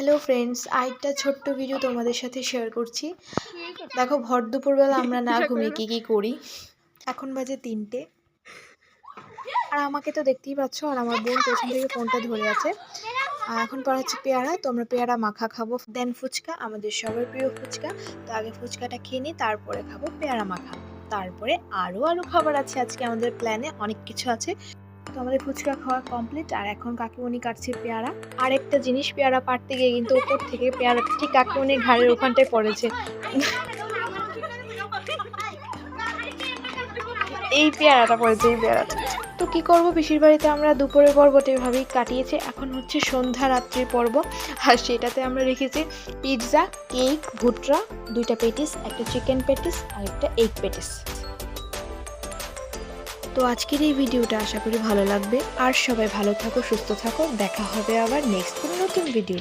Hello friends, আরেকটা ছোট্ট video তোমাদের সাথে শেয়ার করছি। দেখো ভর দুপুরবেলা আমরা না ঘুমিয়ে কী করি। এখন বাজে 3টে, আর আমাকে তো দেখতেই পাচ্ছ, আর আমার বোন পেছন থেকে ফোনটা ধরে আছে। এখন পড়াচ্ছি পেয়ারা, তো আমরা পেয়ারা মাখা খাবো, দেন ফুচকা, আমাদের সবার প্রিয় ফুচকা। তো আগে ফুচকাটা খেয়ে নিই, তারপরে খাবো পেয়ারা মাখা। তারপরে আরও খাবার আছে, আজকে আমাদের প্ল্যানে অনেক কিছু আছে। তো আমাদের ফুচকা খাওয়া কমপ্লিট, আর এখন কাকিমণি কাটছে পেয়ারা। আর একটা জিনিস, পেয়ারা পাড়তে গিয়ে কিন্তু উপর থেকে পেয়ারাটা ঠিক কাকিমণির ঘাড়ের ওখানটায় পড়েছে। এই পেয়ারাটা পড়েছে, এই পেয়ারাটা। তো কি করব, পিসির বাড়িতে আমরা দুপুরের পর্বটা এভাবেই কাটিয়েছি। এখন হচ্ছে সন্ধ্যা রাত্রির পর্ব, আর সেটাতে আমরা রেখেছি পিৎজা, কেক, ভুট্টা, 2টা পেটিস, একটা চিকেন পেটিস আর একটা এগ পেটিস। তো আজকের এই ভিডিওটা আশা করি ভালো লাগবে, আর সবাই ভালো থাকো, সুস্থ থাকো। দেখা হবে আবার নেক্সট কোনো নতুন ভিডিও।